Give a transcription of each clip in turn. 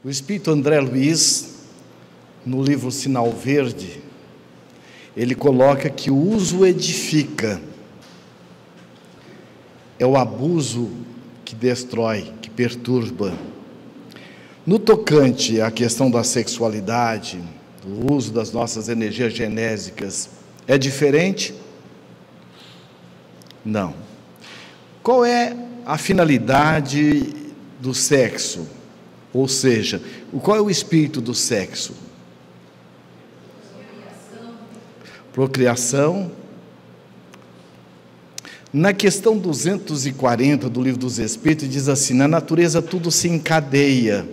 O espírito André Luiz, no livro Sinal Verde, ele coloca que o uso edifica, é o abuso que destrói, que perturba. No tocante à questão da sexualidade, do uso das nossas energias genésicas, é diferente? Não. Qual é a finalidade do sexo? Ou seja, qual é o espírito do sexo? Procriação. Na questão 240 do Livro dos Espíritos, diz assim: na natureza tudo se encadeia,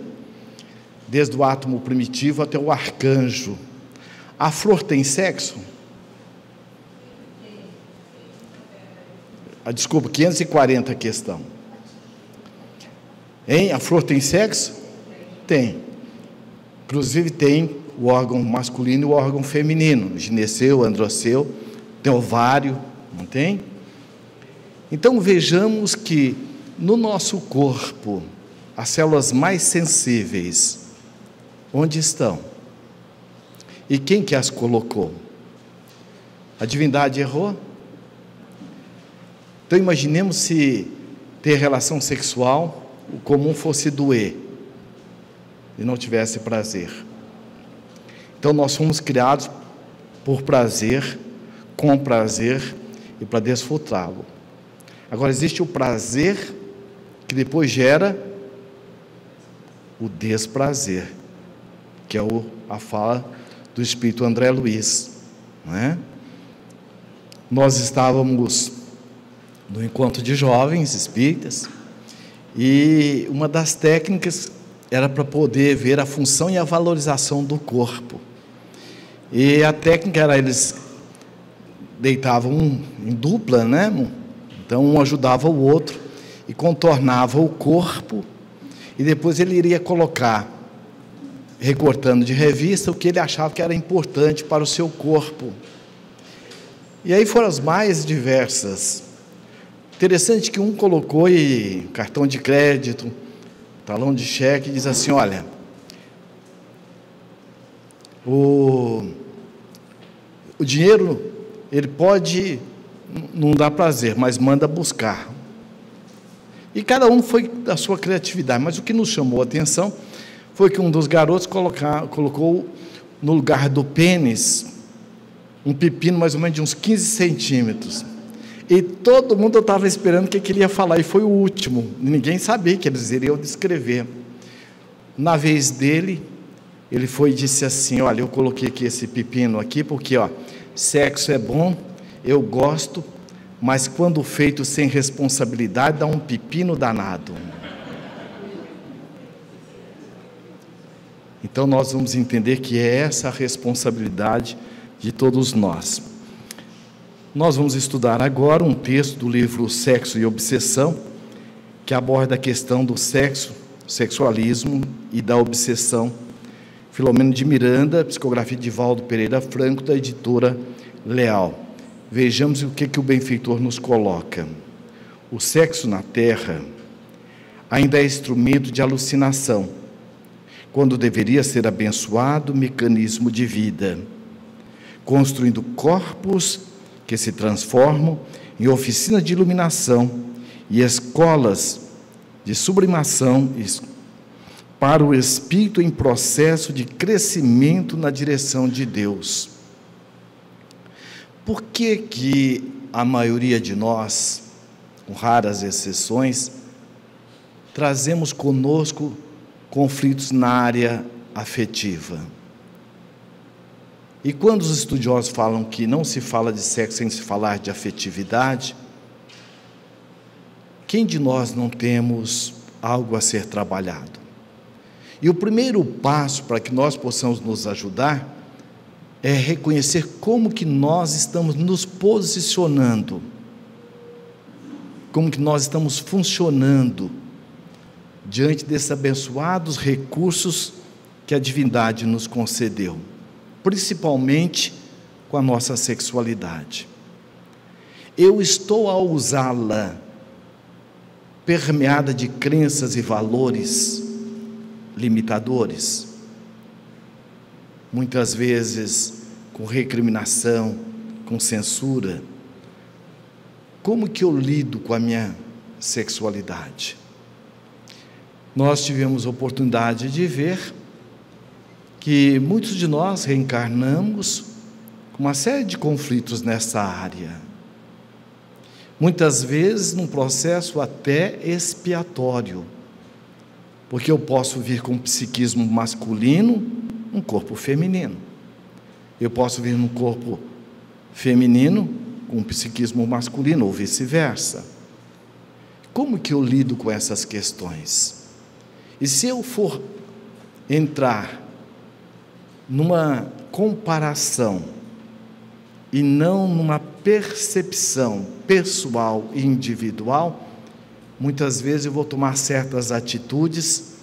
desde o átomo primitivo até o arcanjo. A flor tem sexo? Desculpa, 540 a questão. Hein? A flor tem sexo? Tem. Inclusive tem o órgão masculino e o órgão feminino, gineceu, androceu, tem ovário, não tem? Então vejamos que no nosso corpo, as células mais sensíveis, onde estão? E quem que as colocou? A divindade errou? Então imaginemos se ter relação sexual, o comum fosse doer e não tivesse prazer. Então nós fomos criados por prazer, com prazer e para desfrutá-lo. Agora existe o prazer que depois gera o desprazer, que é a fala do espírito André Luiz, não é? Nós estávamos no encontro de jovens espíritas e uma das técnicas era para poder ver a função e a valorização do corpo. E a técnica era, eles deitavam em dupla, né? Então um ajudava o outro e contornava o corpo, e depois ele iria colocar, recortando de revista, o que ele achava que era importante para o seu corpo. E aí foram as mais diversas. Interessante que um colocou cartão de crédito, talão de cheque, e diz assim: olha, o dinheiro, ele pode não dar prazer, mas manda buscar. E cada um foi da sua criatividade, mas o que nos chamou a atenção foi que um dos garotos colocou no lugar do pênis um pepino mais ou menos de uns 15 centímetros. E todo mundo estava esperando o que ele ia falar, e foi o último. Ninguém sabia que eles iriam descrever. Na vez dele, ele foi e disse assim: olha, eu coloquei aqui esse pepino aqui, porque sexo é bom, eu gosto, mas quando feito sem responsabilidade, dá um pepino danado. Então nós vamos entender que é essa a responsabilidade de todos nós. Nós vamos estudar agora um texto do livro Sexo e Obsessão, que aborda a questão do sexo, sexualismo e da obsessão. Filomeno de Miranda, psicografia de Valdo Pereira Franco, da editora Leal. Vejamos o que o benfeitor nos coloca. O sexo na Terra ainda é instrumento de alucinação, quando deveria ser abençoado mecanismo de vida, construindo corpos que se transformam em oficinas de iluminação e escolas de sublimação para o espírito em processo de crescimento na direção de Deus. Por que a maioria de nós, com raras exceções, trazemos conosco conflitos na área afetiva? E quando os estudiosos falam que não se fala de sexo sem se falar de afetividade, quem de nós não temos algo a ser trabalhado? E o primeiro passo para que nós possamos nos ajudar é reconhecer como que nós estamos nos posicionando, como que nós estamos funcionando diante desses abençoados recursos que a divindade nos concedeu, principalmente com a nossa sexualidade. Eu estou a usá-la permeada de crenças e valores limitadores, muitas vezes com recriminação, com censura. Como que eu lido com a minha sexualidade? Nós tivemos oportunidade de ver que muitos de nós reencarnamos com uma série de conflitos nessa área. Muitas vezes num processo até expiatório, porque eu posso vir com um psiquismo masculino, um corpo feminino. Eu posso vir num corpo feminino com um psiquismo masculino, ou vice-versa. Como que eu lido com essas questões? E se eu for entrar numa comparação e não numa percepção pessoal e individual, muitas vezes eu vou tomar certas atitudes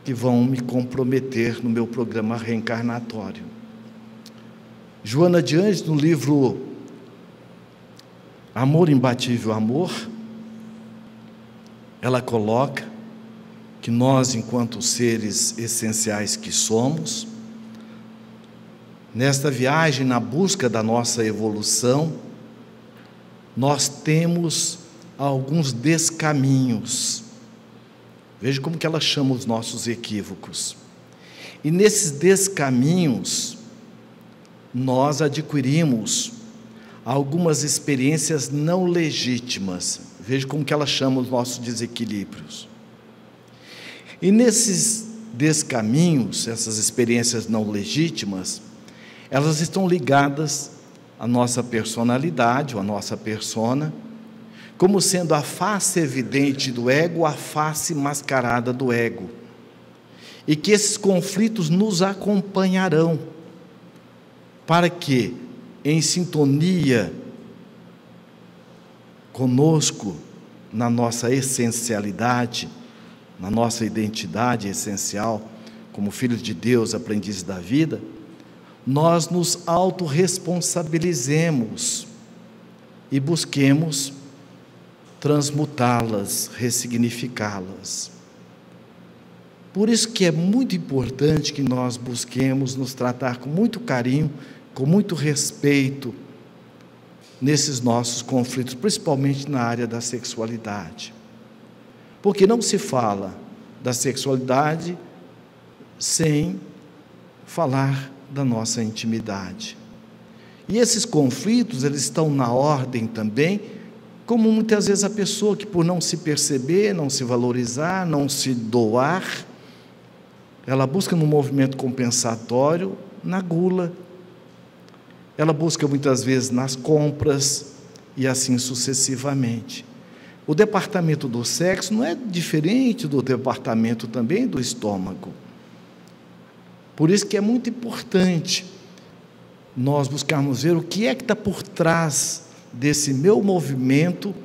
que vão me comprometer no meu programa reencarnatório. Joana de Ângeles, no livro Amor Imbatível Amor, ela coloca que nós, enquanto seres essenciais que somos, nesta viagem na busca da nossa evolução, nós temos alguns descaminhos. Veja como que ela chama os nossos equívocos. E nesses descaminhos, nós adquirimos algumas experiências não legítimas. Veja como que ela chama os nossos desequilíbrios. E nesses descaminhos, essas experiências não legítimas, elas estão ligadas à nossa personalidade, ou à nossa persona, como sendo a face evidente do ego, a face mascarada do ego. E que esses conflitos nos acompanharão, para que, em sintonia conosco, na nossa essencialidade, na nossa identidade essencial, como filhos de Deus, aprendizes da vida, nós nos autorresponsabilizemos e busquemos transmutá-las, ressignificá-las. Por isso que é muito importante que nós busquemos nos tratar com muito carinho, com muito respeito, nesses nossos conflitos, principalmente na área da sexualidade. Porque não se fala da sexualidade sem falar da nossa intimidade. E esses conflitos, eles estão na ordem também, como muitas vezes a pessoa que, por não se perceber, não se valorizar, não se doar, ela busca no movimento compensatório, na gula, ela busca muitas vezes nas compras, e assim sucessivamente. O departamento do sexo não é diferente do departamento também do estômago. Por isso que é muito importante nós buscarmos ver o que é que está por trás desse meu movimento,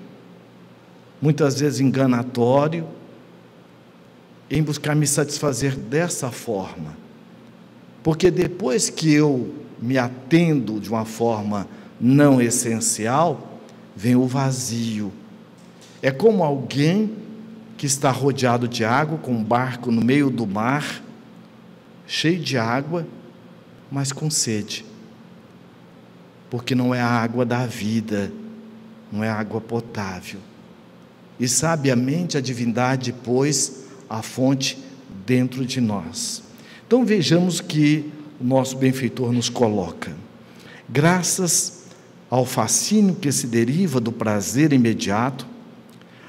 muitas vezes enganatório, em buscar me satisfazer dessa forma. Porque depois que eu me atendo de uma forma não essencial, vem o vazio. É como alguém que está rodeado de água, com um barco no meio do mar, cheio de água, mas com sede. Porque não é a água da vida, não é água potável. E sabiamente a divindade pôs a fonte dentro de nós. Então vejamos que o nosso benfeitor nos coloca. Graças ao fascínio que se deriva do prazer imediato,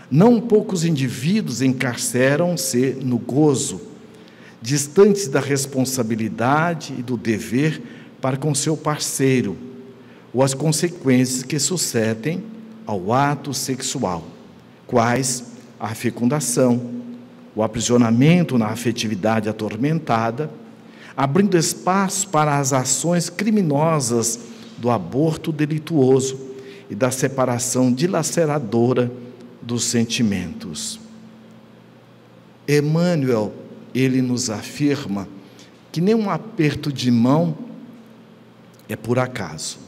não poucos indivíduos encarceram-se no gozo, distantes da responsabilidade e do dever para com seu parceiro, ou as consequências que sucedem ao ato sexual, quais a fecundação, o aprisionamento na afetividade atormentada, abrindo espaço para as ações criminosas do aborto delituoso e da separação dilaceradora dos sentimentos. Emmanuel, ele nos afirma que nenhum aperto de mão é por acaso.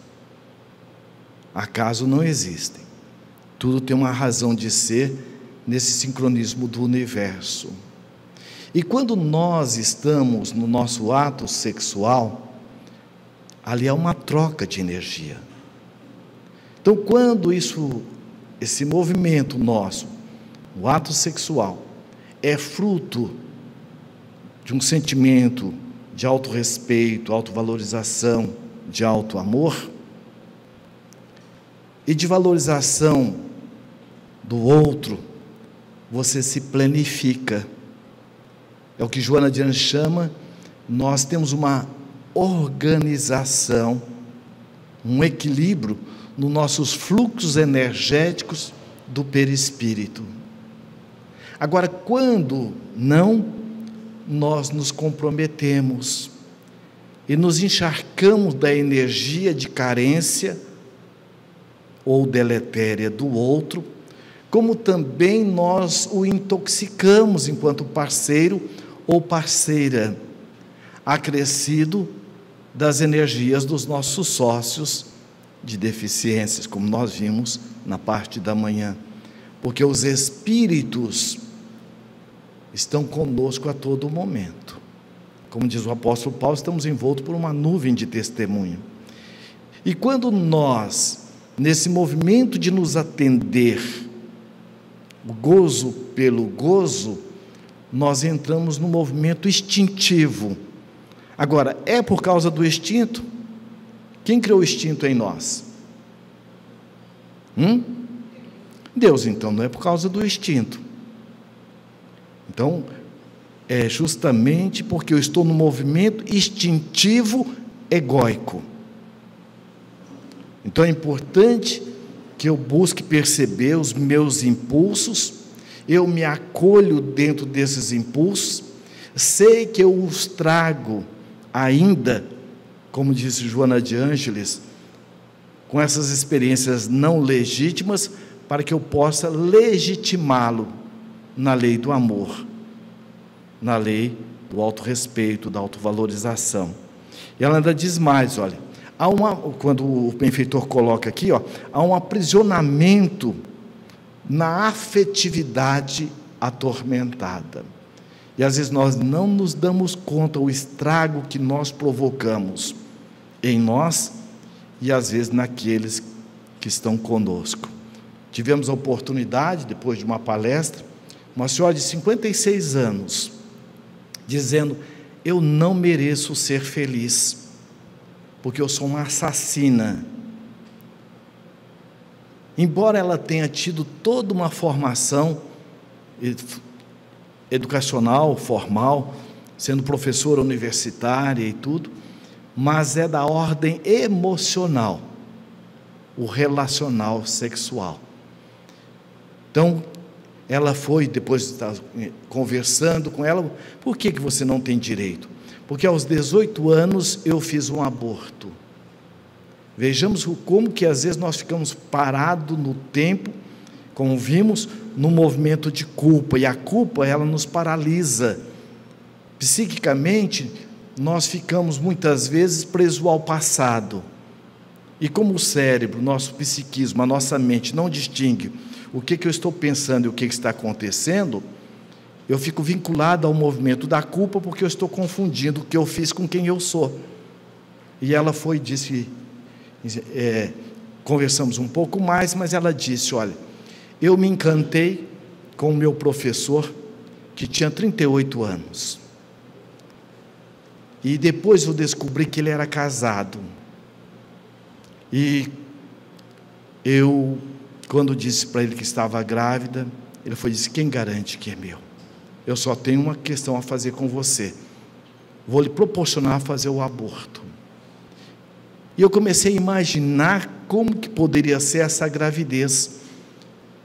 Acaso não existem. Tudo tem uma razão de ser nesse sincronismo do universo. E quando nós estamos no nosso ato sexual, ali há uma troca de energia. Então, quando esse movimento nosso, o ato sexual, é fruto de um sentimento de autorrespeito, autovalorização, de autoamor e de valorização do outro, você se planifica. É o que Joana de Ângeles chama, nós temos uma organização, um equilíbrio nos nossos fluxos energéticos do perispírito. Agora, quando não, nós nos comprometemos e nos encharcamos da energia de carência ou deletéria do outro, como também nós o intoxicamos enquanto parceiro ou parceira, acrescido das energias dos nossos sócios de deficiências, como nós vimos na parte da manhã, porque os espíritos estão conosco a todo momento. Como diz o apóstolo Paulo, estamos envoltos por uma nuvem de testemunho. E quando nós, nesse movimento de nos atender, o gozo pelo gozo, nós entramos no movimento instintivo. Agora, é por causa do instinto? Quem criou o instinto em nós? Deus, então, não é por causa do instinto. Então, é justamente porque eu estou no movimento instintivo egóico. Então é importante que eu busque perceber os meus impulsos, eu me acolho dentro desses impulsos, sei que eu os trago ainda, como disse Joana de Ângeles, com essas experiências não legítimas, para que eu possa legitimá-lo na lei do amor, na lei do autorrespeito, da autovalorização. E ela ainda diz mais, olha, quando o benfeitor coloca aqui, há um aprisionamento na afetividade atormentada. E às vezes nós não nos damos conta do estrago que nós provocamos em nós e às vezes naqueles que estão conosco. Tivemos a oportunidade, depois de uma palestra, uma senhora de 56 anos, dizendo: eu não mereço ser feliz, porque eu sou uma assassina. Embora ela tenha tido toda uma formação educacional, formal, sendo professora universitária e tudo, mas é da ordem emocional, o relacional sexual. Então, ela foi, depois de estar conversando com ela, por que você não tem direito? Porque aos 18 anos eu fiz um aborto. Vejamos como que às vezes nós ficamos parados no tempo, como vimos, no movimento de culpa, e a culpa, ela nos paralisa. Psiquicamente, nós ficamos muitas vezes presos ao passado. E como o cérebro, nosso psiquismo, a nossa mente não distingue o que eu estou pensando e o que está acontecendo, eu fico vinculado ao movimento da culpa, porque eu estou confundindo o que eu fiz com quem eu sou. E ela foi, disse, conversamos um pouco mais, mas ela disse: olha, eu me encantei com o meu professor, que tinha 38 anos, e depois eu descobri que ele era casado, e eu, quando disse para ele que estava grávida, ele disse: quem garante que é meu? Eu só tenho uma questão a fazer com você, vou lhe proporcionar a fazer o aborto. E eu comecei a imaginar como que poderia ser essa gravidez,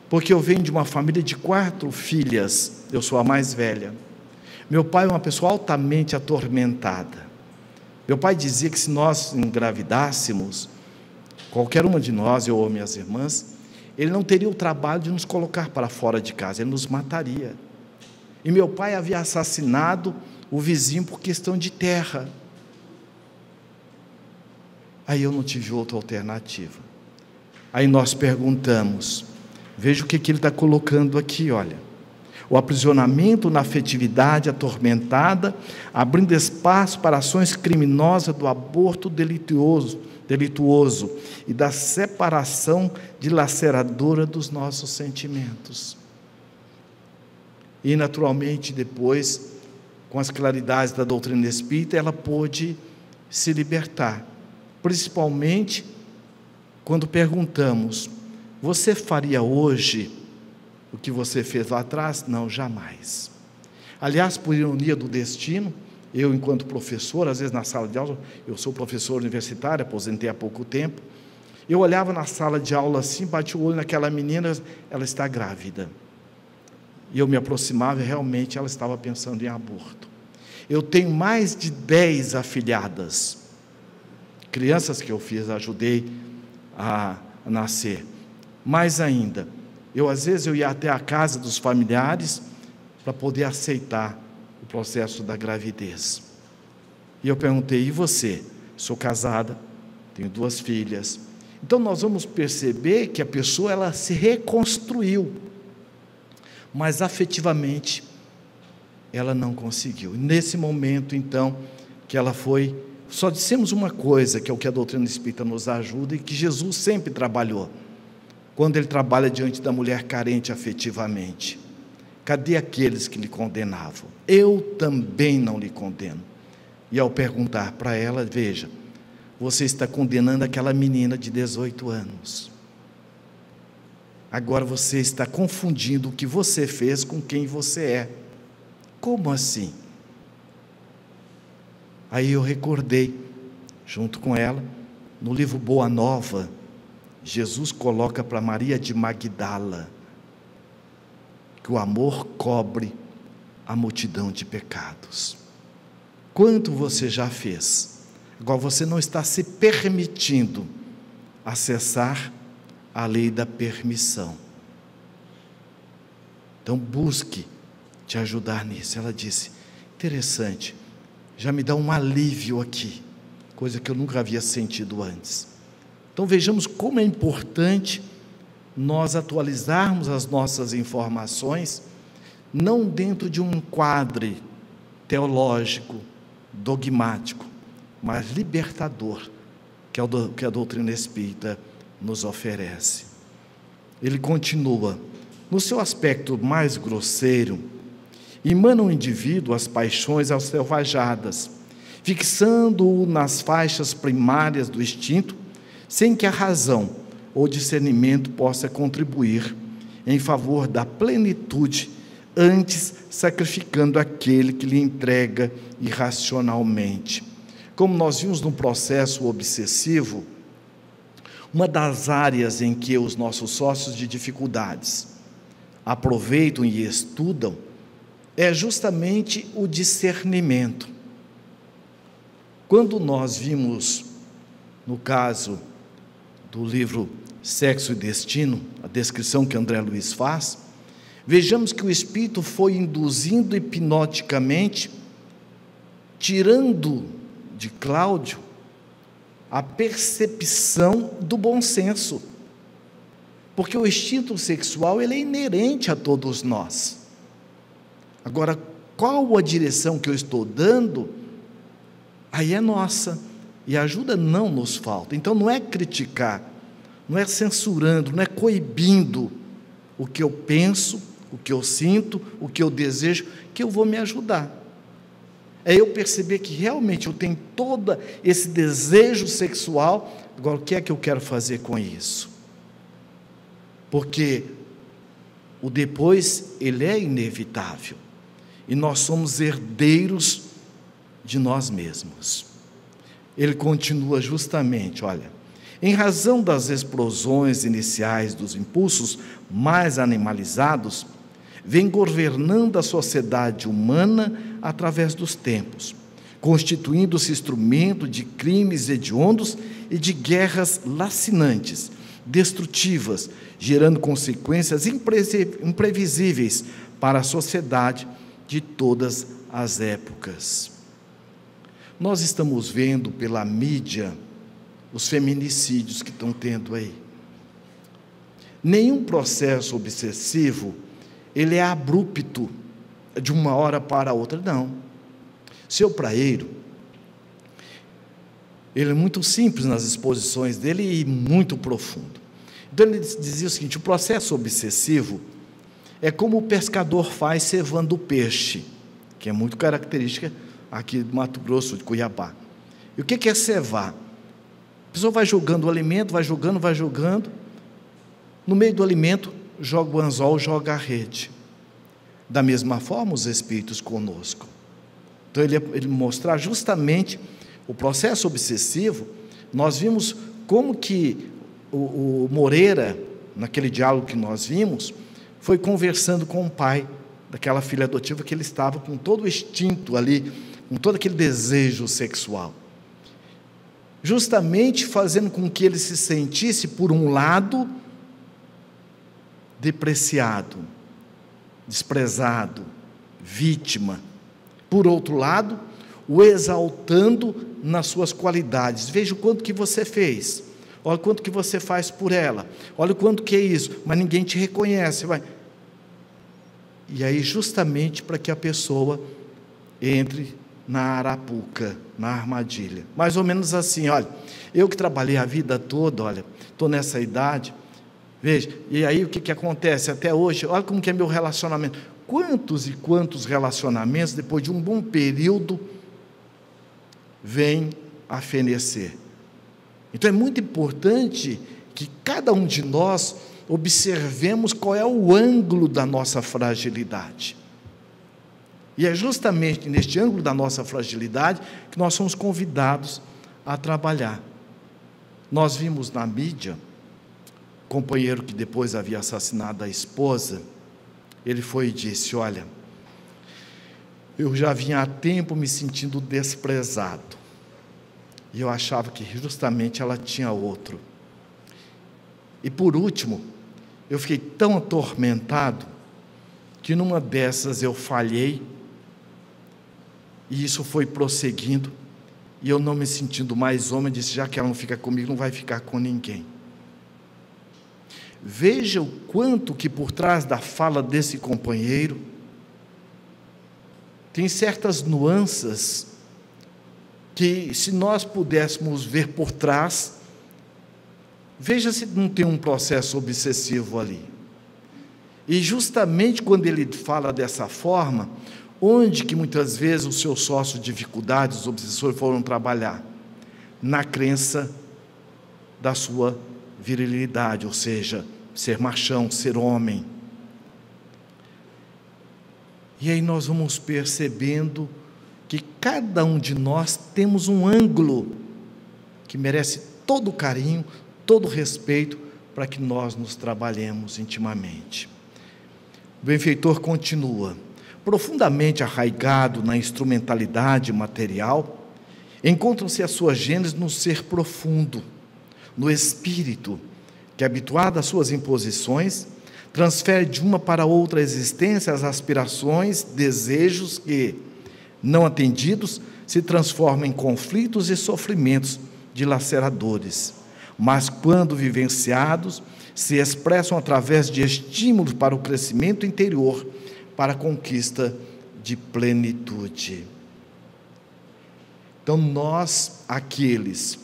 porque eu venho de uma família de 4 filhas, eu sou a mais velha. Meu pai é uma pessoa altamente atormentada. Meu pai dizia que se nós engravidássemos, qualquer uma de nós, eu ou minhas irmãs, ele não teria o trabalho de nos colocar para fora de casa, ele nos mataria. E meu pai havia assassinado o vizinho por questão de terra. Aí eu não tive outra alternativa. Aí nós perguntamos, veja o que ele está colocando aqui, olha. o aprisionamento na afetividade atormentada, abrindo espaço para ações criminosas do aborto delituoso e da separação dilaceradora dos nossos sentimentos. E, naturalmente, depois, com as claridades da doutrina espírita, ela pôde se libertar, principalmente quando perguntamos: você faria hoje o que você fez lá atrás? Não, jamais. Aliás, por ironia do destino, eu, enquanto professor, às vezes na sala de aula, eu sou professor universitário, aposentei há pouco tempo, eu olhava na sala de aula assim, bati o olho naquela menina, ela está grávida. E eu me aproximava e realmente ela estava pensando em aborto. Eu tenho mais de 10 afilhadas, crianças que eu ajudei a nascer. Mais ainda, às vezes eu ia até a casa dos familiares para poder aceitar o processo da gravidez. E eu perguntei: e você? Sou casada, tenho 2 filhas. Então nós vamos perceber que a pessoa, ela se reconstruiu, mas afetivamente ela não conseguiu. Nesse momento, então, que ela foi, só dissemos uma coisa, que é o que a doutrina espírita nos ajuda e que Jesus sempre trabalhou, quando ele trabalha diante da mulher carente afetivamente: cadê aqueles que lhe condenavam? Eu também não lhe condeno. E ao perguntar para ela: veja, você está condenando aquela menina de 18 anos. Agora você está confundindo o que você fez com quem você é. Como assim? Aí eu recordei, junto com ela, no livro Boa Nova, Jesus coloca para Maria de Magdala que o amor cobre a multidão de pecados. Quanto você já fez? Agora você não está se permitindo acessar a lei da permissão. Então busque te ajudar nisso. Ela disse: interessante, já me dá um alívio aqui, coisa que eu nunca havia sentido antes. Então vejamos como é importante nós atualizarmos as nossas informações, não dentro de um quadro teológico, dogmático, mas libertador, que é a doutrina espírita nos oferece. Ele continua: no seu aspecto mais grosseiro, emana o indivíduo as paixões selvajadas, fixando-o nas faixas primárias do instinto, sem que a razão ou discernimento possa contribuir em favor da plenitude, antes sacrificando aquele que lhe entrega irracionalmente. Como nós vimos no processo obsessivo, uma das áreas em que os nossos sócios de dificuldades aproveitam e estudam é justamente o discernimento. Quando nós vimos, no caso do livro Sexo e Destino, a descrição que André Luiz faz, vejamos que o espírito foi induzindo hipnoticamente, tirando de Cláudio a percepção do bom senso, porque o instinto sexual, ele é inerente a todos nós. Agora, qual a direção que eu estou dando, aí é nossa, e a ajuda não nos falta. Então não é criticar, não é censurando, não é coibindo o que eu penso, o que eu sinto, o que eu desejo, que eu vou me ajudar. É eu perceber que realmente eu tenho todo esse desejo sexual. Agora, o que é que eu quero fazer com isso? Porque o depois, ele é inevitável, e nós somos herdeiros de nós mesmos. Ele continua justamente: olha, em razão das explosões iniciais dos impulsos mais animalizados, vem governando a sociedade humana através dos tempos, constituindo-se instrumento de crimes hediondos e de guerras lacinantes, destrutivas, gerando consequências imprevisíveis para a sociedade de todas as épocas. Nós estamos vendo pela mídia os feminicídios que estão tendo aí. Nenhum processo obsessivo ele é abrupto, de uma hora para outra. Não. Seu praeiro, ele é muito simples nas exposições dele e muito profundo. Então ele dizia o seguinte: o processo obsessivo é como o pescador faz cevando o peixe, que é muito característica aqui do Mato Grosso, de Cuiabá. E o que é cevar? A pessoa vai jogando o alimento, vai jogando, no meio do alimento joga o anzol, joga a rede. Da mesma forma os espíritos conosco. Então ele mostrar justamente o processo obsessivo. Nós vimos como que o Moreira, naquele diálogo que nós vimos, foi conversando com o pai daquela filha adotiva, que ele estava com todo o instinto ali, com todo aquele desejo sexual, justamente fazendo com que ele se sentisse, por um lado, depreciado, desprezado, vítima, por outro lado, o exaltando nas suas qualidades. Veja o quanto que você fez, olha o quanto que você faz por ela, olha o quanto que é isso, mas ninguém te reconhece. E aí, justamente para que a pessoa entre na arapuca, na armadilha. Mais ou menos assim: olha, eu que trabalhei a vida toda, olha, estou nessa idade, veja, e aí o que acontece até hoje? Olha como que é meu relacionamento. Quantos e quantos relacionamentos, depois de um bom período, vêm a fenecer. Então é muito importante que cada um de nós observemos qual é o ângulo da nossa fragilidade. E é justamente neste ângulo da nossa fragilidade que nós somos convidados a trabalhar. Nós vimos na mídia, o companheiro que depois havia assassinado a esposa, ele foi e disse: olha, eu já vinha há tempo me sentindo desprezado, e eu achava que justamente ela tinha outro. E por último, eu fiquei tão atormentado, que numa dessas eu falhei, e isso foi prosseguindo, e eu não me sentindo mais homem, disse: já que ela não fica comigo, não vai ficar com ninguém. Veja o quanto que por trás da fala desse companheiro, tem certas nuances, que se nós pudéssemos ver por trás, veja se não tem um processo obsessivo ali. E justamente quando ele fala dessa forma, onde que muitas vezes os seus sócios de dificuldades, os obsessores, foram trabalhar? Na crença da sua virilidade, ou seja, ser machão, ser homem. E aí nós vamos percebendo que cada um de nós temos um ângulo que merece todo o carinho, todo o respeito, para que nós nos trabalhemos intimamente. O benfeitor continua: profundamente arraigado na instrumentalidade material, encontram-se as suas gêneses no ser profundo, no espírito, que, habituado às suas imposições, transfere de uma para outra existência as aspirações, desejos que, não atendidos, se transformam em conflitos e sofrimentos dilaceradores, mas quando vivenciados, se expressam através de estímulos para o crescimento interior, para a conquista de plenitude. Então nós, aqueles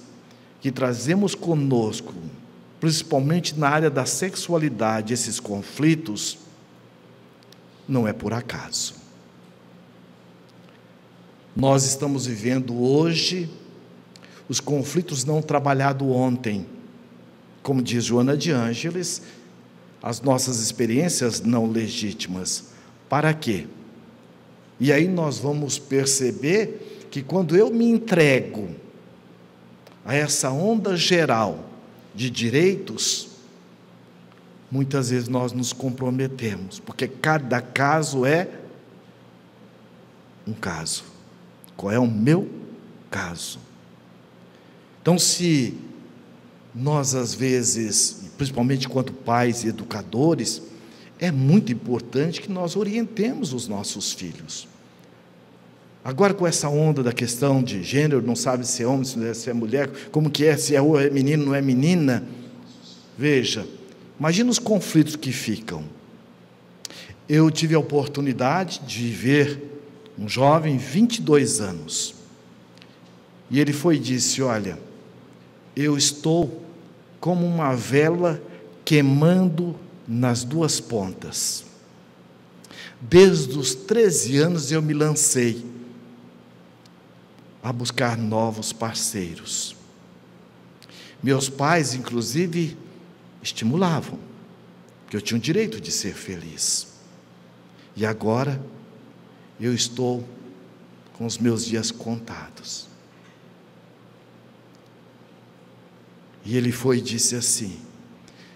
que trazemos conosco, principalmente na área da sexualidade, esses conflitos, não é por acaso. Nós estamos vivendo hoje os conflitos não trabalhados ontem. Como diz Joana de Ângeles, as nossas experiências não legítimas. Para quê? E aí nós vamos perceber que quando eu me entrego a essa onda geral de direitos, muitas vezes nós nos comprometemos, porque cada caso é um caso. Qual é o meu caso? Então, se nós, às vezes, principalmente enquanto pais e educadores, é muito importante que nós orientemos os nossos filhos. Agora, com essa onda da questão de gênero, não sabe se é homem, se é mulher, como que é, se é menino, não é menina. Veja, imagina os conflitos que ficam. eu tive a oportunidade de ver um jovem, 22 anos, e ele foi e disse: olha, eu estou como uma vela queimando nas duas pontas. Desde os 13 anos eu me lancei a buscar novos parceiros. Meus pais, inclusive, estimulavam, que eu tinha o direito de ser feliz. E agora, eu estou com os meus dias contados. E ele foi e disse assim: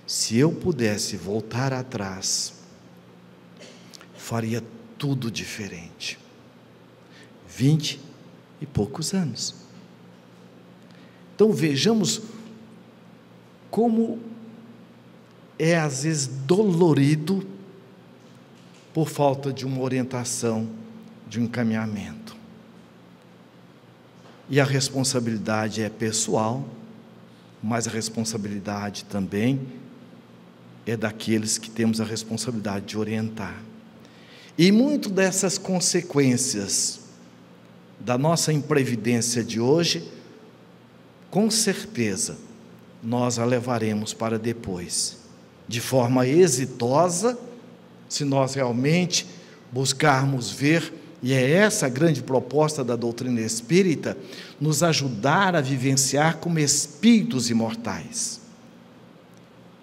se eu pudesse voltar atrás, faria tudo diferente. 20 e poucos anos. Então vejamos como é às vezes dolorido por falta de uma orientação, de um encaminhamento. E a responsabilidade é pessoal, mas a responsabilidade também é daqueles que temos a responsabilidade de orientar. E muito dessas consequências da nossa imprevidência de hoje, com certeza, nós a levaremos para depois, de forma exitosa, se nós realmente buscarmos ver, e é essa a grande proposta da doutrina espírita, nos ajudar a vivenciar como espíritos imortais,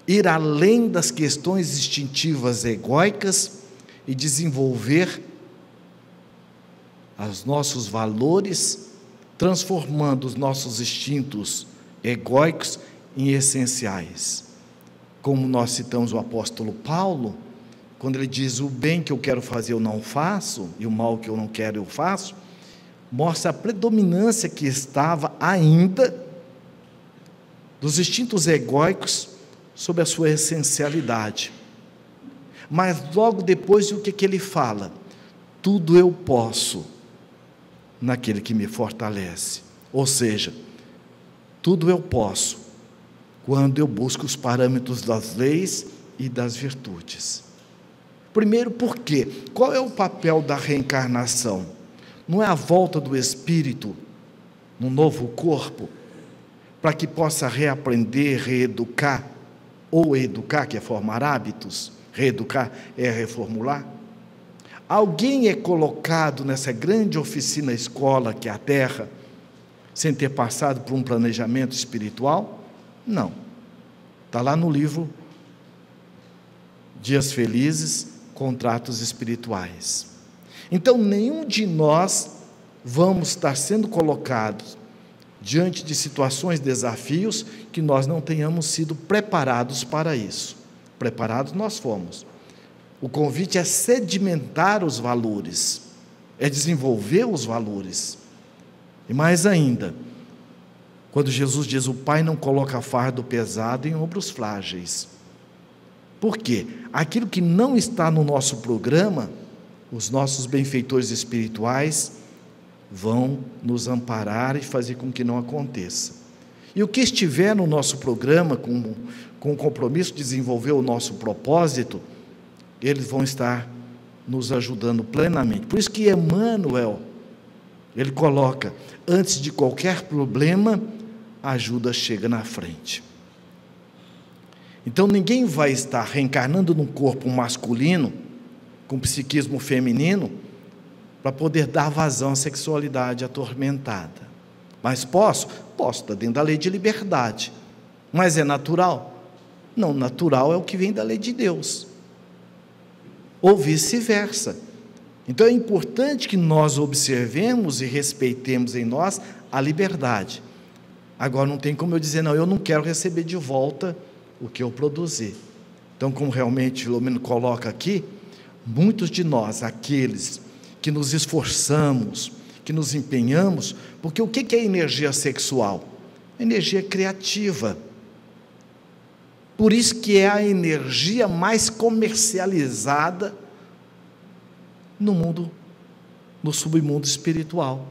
ir além das questões instintivas egóicas e desenvolver os nossos valores, transformando os nossos instintos egóicos em essenciais. Como nós citamos o apóstolo Paulo, quando ele diz: o bem que eu quero fazer eu não faço, e o mal que eu não quero eu faço, mostra a predominância que estava ainda dos instintos egóicos sobre a sua essencialidade. Mas logo depois, o que ele fala? Tudo eu posso naquele que me fortalece. Ou seja, tudo eu posso quando eu busco os parâmetros das leis e das virtudes. Primeiro, por quê? Qual é o papel da reencarnação? Não é a volta do espírito num novo corpo, para que possa reaprender, reeducar, ou educar, que é formar hábitos, reeducar é reformular? Alguém é colocado nessa grande oficina escola que é a Terra, sem ter passado por um planejamento espiritual? Não. Está lá no livro Dias Felizes, Contratos Espirituais. Então, nenhum de nós vamos estar sendo colocados diante de situações, desafios, que nós não tenhamos sido preparados para isso. Preparados nós fomos. O convite é sedimentar os valores, é desenvolver os valores. E mais ainda, quando Jesus diz: o Pai não coloca fardo pesado em ombros frágeis. Por quê? Aquilo que não está no nosso programa, os nossos benfeitores espirituais vão nos amparar e fazer com que não aconteça. E o que estiver no nosso programa, com o compromisso de desenvolver o nosso propósito, eles vão estar nos ajudando plenamente. Por isso que Emmanuel, ele coloca: antes de qualquer problema, a ajuda chega na frente. Então ninguém vai estar reencarnando num corpo masculino, com psiquismo feminino, para poder dar vazão à sexualidade atormentada. Mas posso? Posso, está dentro da lei de liberdade. Mas é natural? Não, natural é o que vem da lei de Deus. Ou vice-versa. Então é importante que nós observemos e respeitemos em nós a liberdade. Agora não tem como eu dizer: não, eu não quero receber de volta o que eu produzi. Então, como realmente Filomeno coloca aqui, muitos de nós, aqueles que nos esforçamos, que nos empenhamos, porque o que é energia sexual? Energia criativa. Por isso que é a energia mais comercializada no mundo, no submundo espiritual.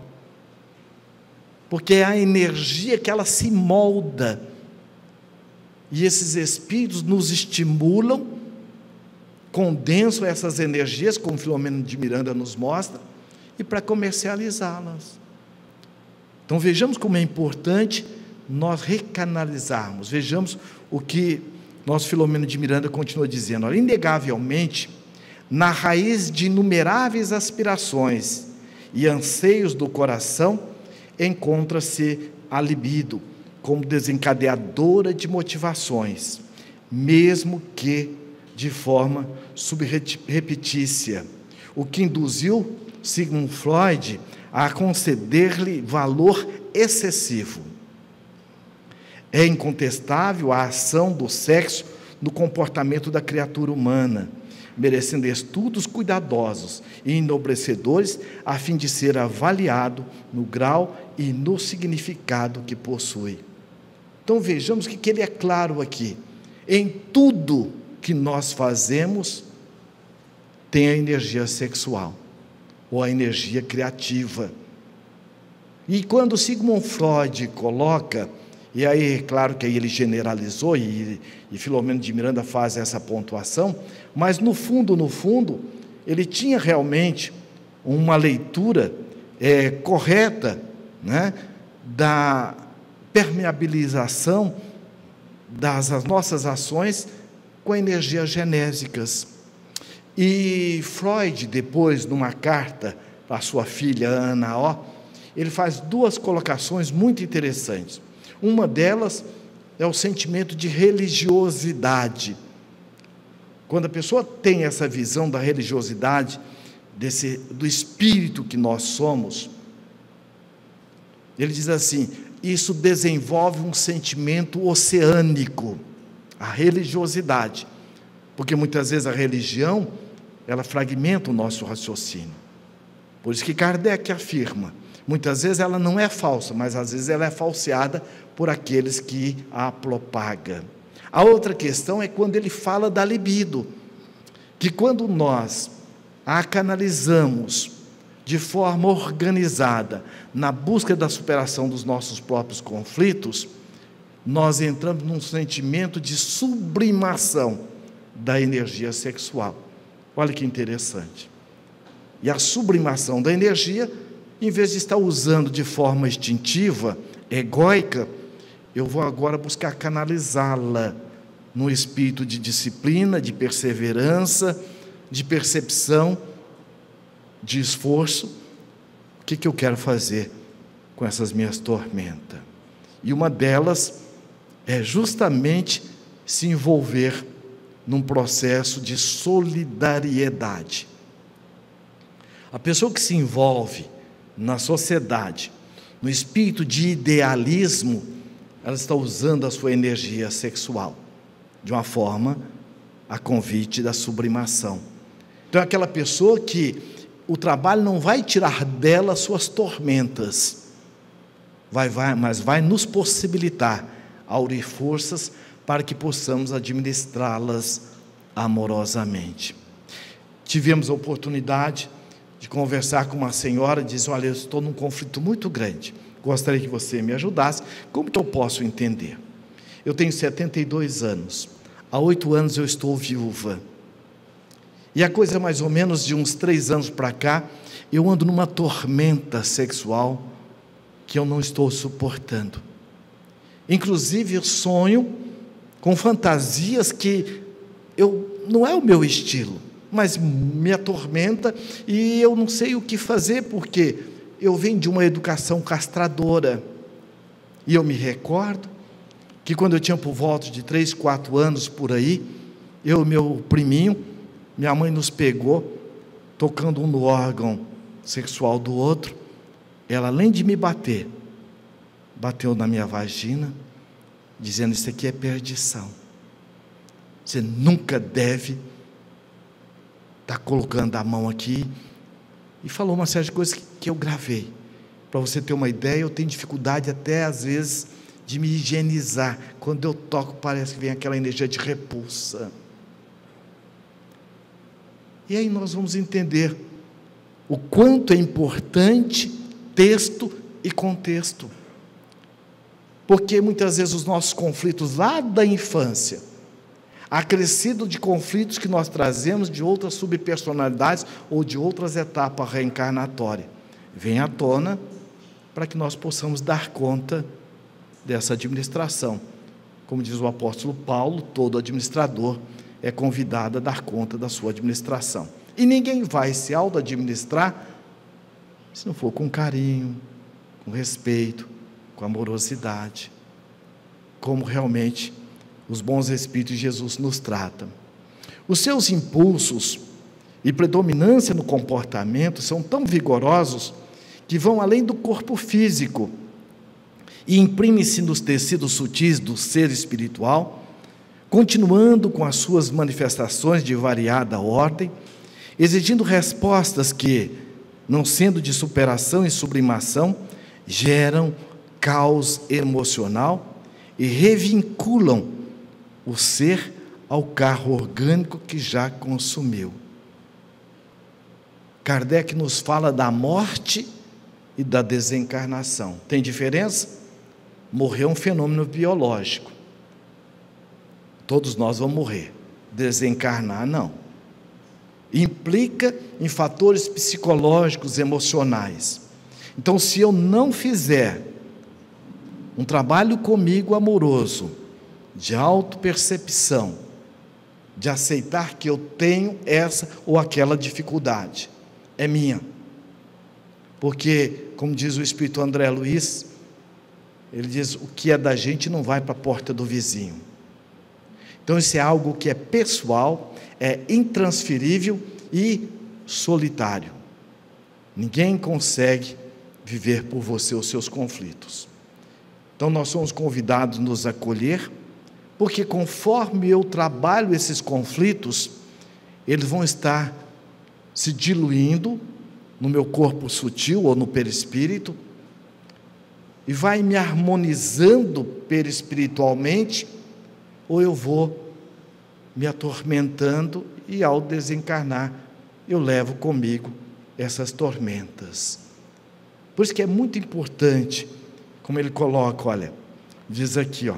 Porque é a energia que ela se molda, e esses espíritos nos estimulam condensam essas energias, como Filomeno de Miranda nos mostra, e para comercializá-las. Então vejamos como é importante nós recanalizarmos. Vejamos o que nosso Filomeno de Miranda continua dizendo. Olha, inegavelmente, na raiz de inumeráveis aspirações e anseios do coração, encontra-se a libido, como desencadeadora de motivações, mesmo que de forma subreptícia, o que induziu Sigmund Freud a conceder-lhe valor excessivo. É incontestável a ação do sexo no comportamento da criatura humana, merecendo estudos cuidadosos e enobrecedores a fim de ser avaliado no grau e no significado que possui. Então vejamos que ele é claro aqui. Em tudo que nós fazemos tem a energia sexual ou a energia criativa. E quando Sigmund Freud coloca, e aí é claro que aí ele generalizou, e Filomeno de Miranda faz essa pontuação, mas no fundo, ele tinha realmente uma leitura correta, né, da permeabilização das nossas ações com energias genésicas. E Freud, depois, numa carta para sua filha Ana O., ele faz duas colocações muito interessantes. Uma delas é o sentimento de religiosidade. Quando a pessoa tem essa visão da religiosidade, do espírito que nós somos, ele diz assim: isso desenvolve um sentimento oceânico, a religiosidade, porque muitas vezes a religião, ela fragmenta o nosso raciocínio. Por isso que Kardec afirma, muitas vezes ela não é falsa, mas às vezes ela é falseada por aqueles que a propagam. A outra questão é quando ele fala da libido, que quando nós a canalizamos de forma organizada na busca da superação dos nossos próprios conflitos, nós entramos num sentimento de sublimação da energia sexual. Olha que interessante. E a sublimação da energia, em vez de estar usando de forma instintiva, egóica, eu vou agora buscar canalizá-la no espírito de disciplina, de perseverança, de percepção, de esforço. O que eu quero fazer com essas minhas tormentas? E uma delas é justamente se envolver num processo de solidariedade. A pessoa que se envolve na sociedade, no espírito de idealismo, ela está usando a sua energia sexual de uma forma a convite da sublimação. Então é aquela pessoa que o trabalho não vai tirar dela suas tormentas, mas vai nos possibilitar aurir forças para que possamos administrá-las amorosamente. Tivemos a oportunidade de conversar com uma senhora, diz: olha, eu estou num conflito muito grande, gostaria que você me ajudasse. Como que eu posso entender? Eu tenho 72 anos, há 8 anos eu estou viúva, e a coisa mais ou menos de uns 3 anos para cá, eu ando numa tormenta sexual que eu não estou suportando. Inclusive eu sonho com fantasias que não é o meu estilo, mas me atormenta, e eu não sei o que fazer, porque eu venho de uma educação castradora. E eu me recordo que quando eu tinha por volta de 3, 4 anos por aí, eu e meu priminho, minha mãe nos pegou, tocando um no órgão sexual do outro. Ela, além de me bater, bateu na minha vagina, dizendo: isso aqui é perdição, você nunca deve estar colocando a mão aqui. E falou uma série de coisas que eu gravei. Para você ter uma ideia, eu tenho dificuldade até às vezes de me higienizar. Quando eu toco, parece que vem aquela energia de repulsa. E aí nós vamos entender o quanto é importante texto e contexto. Porque muitas vezes os nossos conflitos lá da infância, acrescido de conflitos que nós trazemos de outras subpersonalidades ou de outras etapas reencarnatórias. Vem à tona para que nós possamos dar conta dessa administração. Como diz o apóstolo Paulo, todo administrador é convidado a dar conta da sua administração. E ninguém vai se auto-administrar se não for com carinho, com respeito, com amorosidade, como realmente os bons espíritos de Jesus nos tratam. Os seus impulsos e predominância no comportamento são tão vigorosos que vão além do corpo físico e imprimem-se nos tecidos sutis do ser espiritual, continuando com as suas manifestações de variada ordem, exigindo respostas que, não sendo de superação e sublimação, geram caos emocional e revinculam o ser ao carro orgânico que já consumiu. Kardec nos fala da morte e da desencarnação. Tem diferença? Morrer é um fenômeno biológico. Todos nós vamos morrer. Desencarnar, não. Implica em fatores psicológicos, emocionais. Então, se eu não fizer um trabalho comigo amoroso, de autopercepção, de aceitar que eu tenho essa ou aquela dificuldade, é minha. Porque, como diz o Espírito André Luiz, ele diz, o que é da gente não vai para a porta do vizinho. Então isso é algo que é pessoal, é intransferível e solitário. Ninguém consegue viver por você os seus conflitos. Então nós somos convidados a nos acolher, porque conforme eu trabalho esses conflitos, eles vão estar se diluindo no meu corpo sutil ou no perispírito, e vai me harmonizando perispiritualmente, ou eu vou me atormentando, e ao desencarnar, eu levo comigo essas tormentas. Por isso que é muito importante, como ele coloca, olha, diz aqui,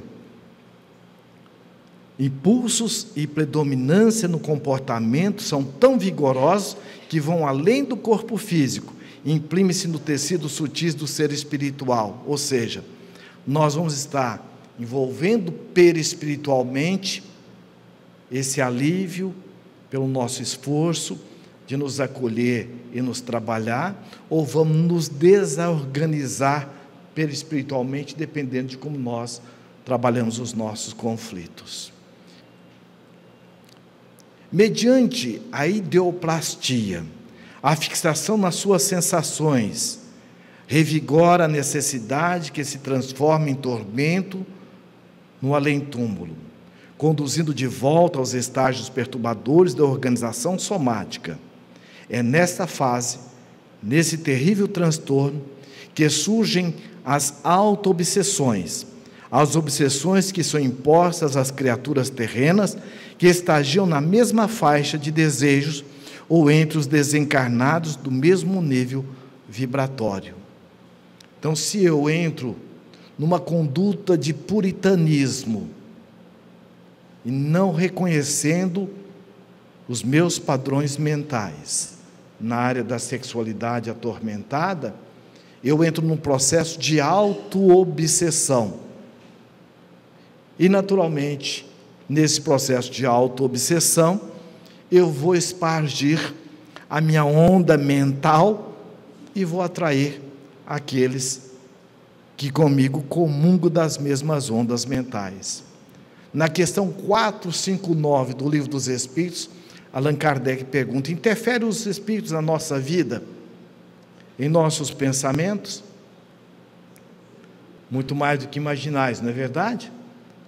impulsos e predominância no comportamento são tão vigorosos que vão além do corpo físico, imprime-se no tecido sutis do ser espiritual, ou seja, nós vamos estar envolvendo perispiritualmente esse alívio pelo nosso esforço de nos acolher e nos trabalhar, ou vamos nos desorganizar perispiritualmente, dependendo de como nós trabalhamos os nossos conflitos. Mediante a ideoplastia, a fixação nas suas sensações, revigora a necessidade que se transforma em tormento no além-túmulo, conduzindo de volta aos estágios perturbadores da organização somática. É nesta fase, nesse terrível transtorno, que surgem as auto-obsessões, as obsessões que são impostas às criaturas terrenas, que estagiam na mesma faixa de desejos ou entre os desencarnados do mesmo nível vibratório. Então, se eu entro numa conduta de puritanismo e não reconhecendo os meus padrões mentais na área da sexualidade atormentada, eu entro num processo de auto-obsessão. E, naturalmente, nesse processo de auto-obsessão, eu vou espargir a minha onda mental e vou atrair aqueles que comigo comungam das mesmas ondas mentais. Na questão 459 do Livro dos Espíritos, Allan Kardec pergunta: interfere os espíritos na nossa vida, em nossos pensamentos? Muito mais do que imaginais, não é verdade?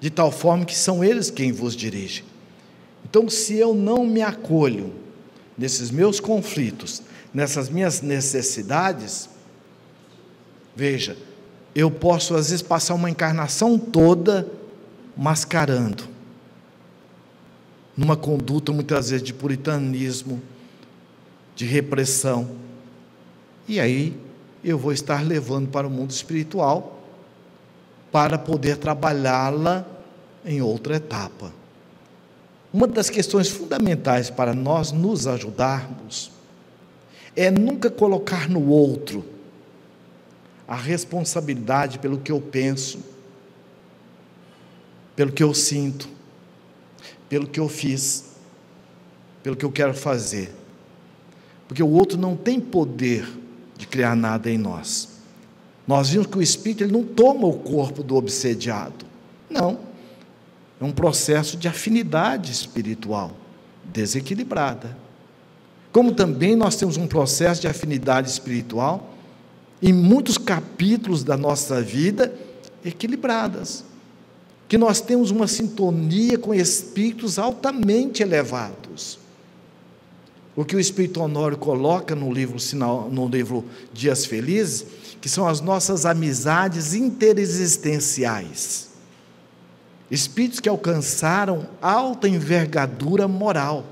De tal forma que são eles quem vos dirigem. Então, se eu não me acolho nesses meus conflitos, nessas minhas necessidades, veja, eu posso às vezes passar uma encarnação toda mascarando, numa conduta muitas vezes de puritanismo, de repressão, e aí eu vou estar levando para o mundo espiritual para poder trabalhá-la em outra etapa. uma das questões fundamentais para nós nos ajudarmos é nunca colocar no outro a responsabilidade pelo que eu penso, pelo que eu sinto, pelo que eu fiz, pelo que eu quero fazer. Porque o outro não tem poder de criar nada em nós. Nós vimos que o Espírito ele não toma o corpo do obsediado. Não. É um processo de afinidade espiritual desequilibrada. Como também nós temos um processo de afinidade espiritual em muitos capítulos da nossa vida equilibradas. Que nós temos uma sintonia com espíritos altamente elevados. O que o Espírito Honório coloca no livro Dias Felizes, que são as nossas amizades interexistenciais. Espíritos que alcançaram alta envergadura moral,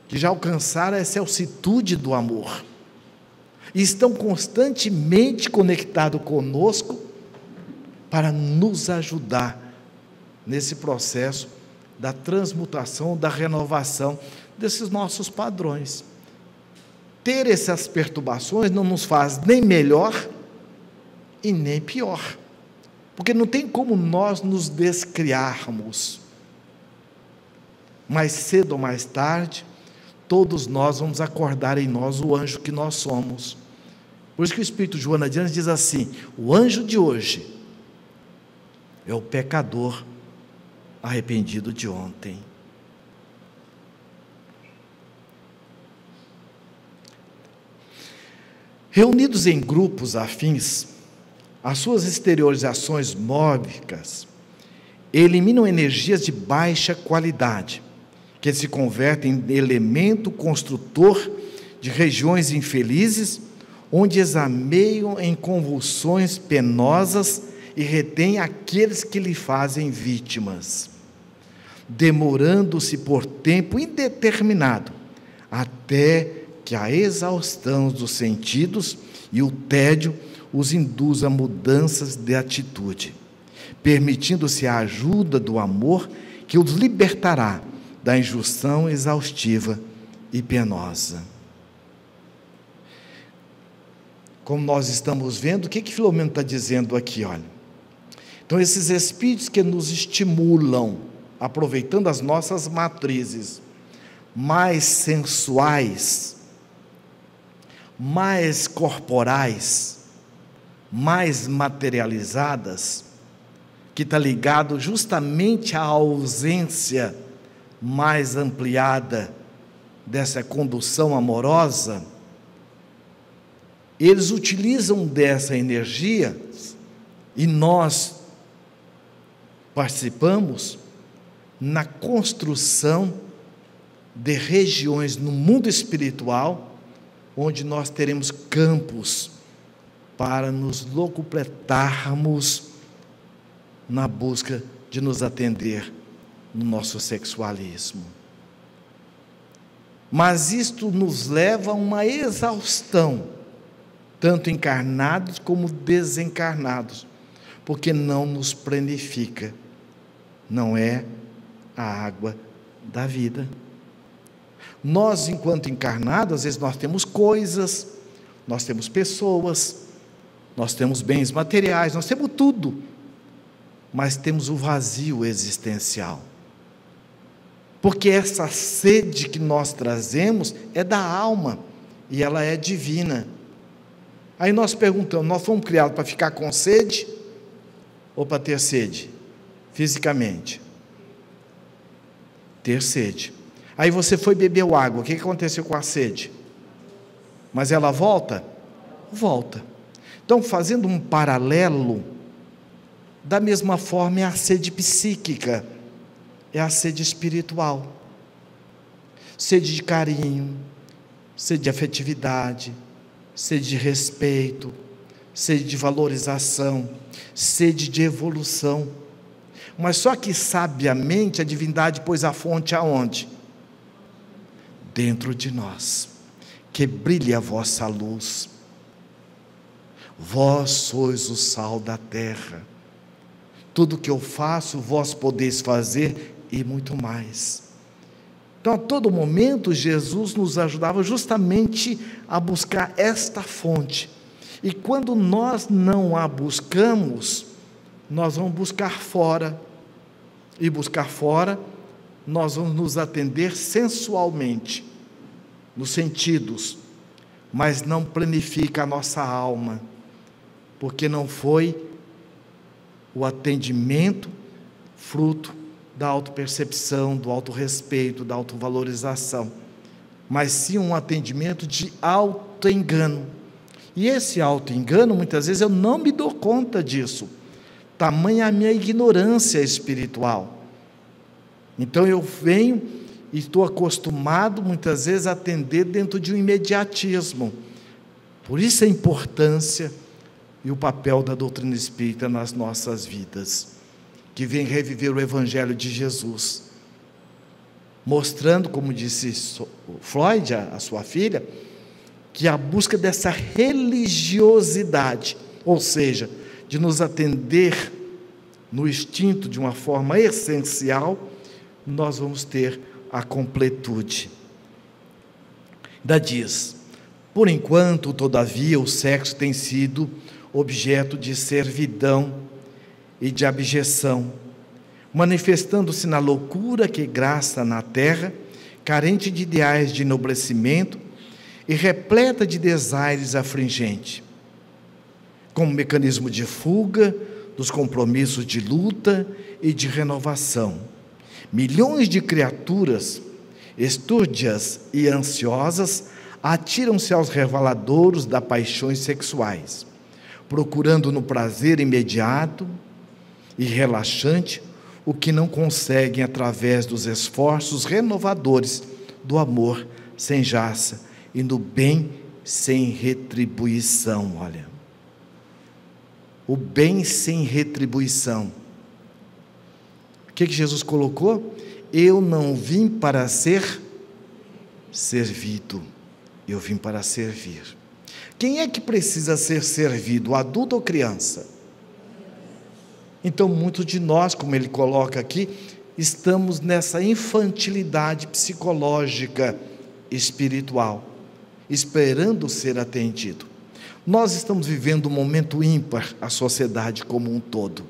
que já alcançaram essa altitude do amor, e estão constantemente conectados conosco para nos ajudar nesse processo da transmutação, da renovação desses nossos padrões. Ter essas perturbações não nos faz nem melhor e nem pior, porque não tem como nós nos descriarmos. Mais cedo ou mais tarde, todos nós vamos acordar em nós o anjo que nós somos. Por isso que o Espírito Joana de Ângeles diz assim: o anjo de hoje é o pecador arrependido de ontem. Reunidos em grupos afins, as suas exteriorizações mórbicas eliminam energias de baixa qualidade, que se convertem em elemento construtor de regiões infelizes, onde exameiam em convulsões penosas e retêm aqueles que lhe fazem vítimas, demorando-se por tempo indeterminado, até que a exaustão dos sentidos e o tédio os induz a mudanças de atitude, permitindo-se a ajuda do amor que os libertará da injunção exaustiva e penosa. Como nós estamos vendo, o que Filomeno está dizendo aqui? Olha, então esses espíritos que nos estimulam, aproveitando as nossas matrizes mais sensuais, mais corporais, mais materializadas, que está ligado justamente à ausência mais ampliada dessa condução amorosa, eles utilizam dessa energia, e nós participamos na construção de regiões no mundo espiritual, onde nós teremos campos para nos locupletarmos na busca de nos atender no nosso sexualismo. Mas isto nos leva a uma exaustão, tanto encarnados como desencarnados, porque não nos planifica, não é a água da vida. Nós, enquanto encarnados, às vezes nós temos coisas, nós temos pessoas, nós temos bens materiais, nós temos tudo, mas temos o vazio existencial, porque essa sede que nós trazemos é da alma, e ela é divina. Aí nós perguntamos, nós fomos criados para ficar com sede, ou para ter sede, fisicamente? Ter sede. Aí você foi beber água, o que aconteceu com a sede? Mas ela volta? Volta. Então, fazendo um paralelo, da mesma forma é a sede psíquica, é a sede espiritual, sede de carinho, sede de afetividade, sede de respeito, sede de valorização, sede de evolução. Mas só que sabiamente a divindade pôs a fonte aonde? Dentro de nós. Que brilhe a vossa luz. Vós sois o sal da terra. Tudo que eu faço, vós podeis fazer e muito mais. Então, a todo momento, Jesus nos ajudava justamente a buscar esta fonte. E quando nós não a buscamos, nós vamos buscar fora. E buscar fora, nós vamos nos atender sensualmente, nos sentidos, mas não planifica a nossa alma, porque não foi o atendimento fruto da autopercepção, do autorrespeito, da autovalorização, mas sim um atendimento de autoengano. E esse autoengano, muitas vezes eu não me dou conta disso, tamanha a minha ignorância espiritual. Então eu venho e estou acostumado muitas vezes a atender dentro de um imediatismo. Por isso a importância e o papel da doutrina espírita nas nossas vidas, que vem reviver o Evangelho de Jesus, mostrando, como disse Freud, a sua filha, que a busca dessa religiosidade, ou seja, de nos atender no instinto de uma forma essencial, nós vamos ter a completude. Ainda diz: por enquanto, todavia, o sexo tem sido objeto de servidão e de abjeção, manifestando-se na loucura que graça na terra, carente de ideais de enobrecimento e repleta de desaires afligente, como mecanismo de fuga dos compromissos de luta e de renovação. Milhões de criaturas, estúrdias e ansiosas, atiram-se aos reveladouros das paixões sexuais, procurando no prazer imediato e relaxante o que não conseguem através dos esforços renovadores do amor sem jaça e no bem sem retribuição. Olha, o bem sem retribuição. O que Jesus colocou? Eu não vim para ser servido, eu vim para servir. Quem é que precisa ser servido, adulto ou criança? Então, muitos de nós, como ele coloca aqui, estamos nessa infantilidade psicológica, espiritual, esperando ser atendido. Nós estamos vivendo um momento ímpar, a sociedade como um todo.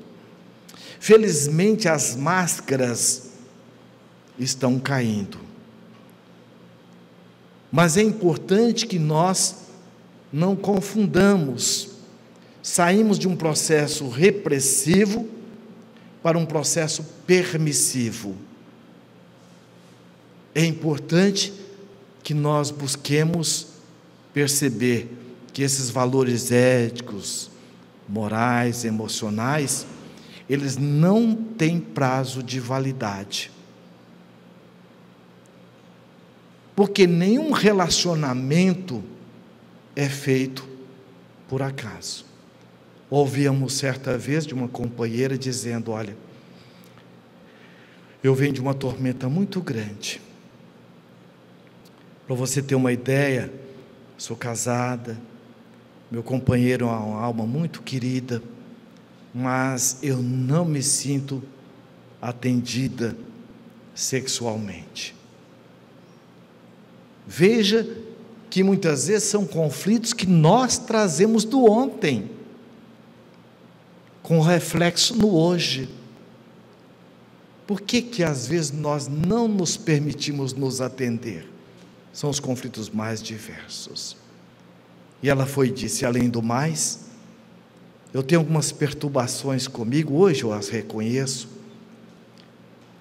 Felizmente, as máscaras estão caindo. Mas é importante que nós não confundamos. Saímos de um processo repressivo para um processo permissivo. É importante que nós busquemos perceber que esses valores éticos, morais, emocionais, eles não têm prazo de validade. Porque nenhum relacionamento é feito por acaso. Ouvíamos certa vez de uma companheira dizendo: olha, eu venho de uma tormenta muito grande. Para você ter uma ideia, sou casada, meu companheiro é uma alma muito querida, mas eu não me sinto atendida sexualmente. Veja que muitas vezes são conflitos que nós trazemos do ontem, com reflexo no hoje. Por que às vezes nós não nos permitimos nos atender? São os conflitos mais diversos. E ela foi e disse: além do mais, eu tenho algumas perturbações comigo, hoje eu as reconheço,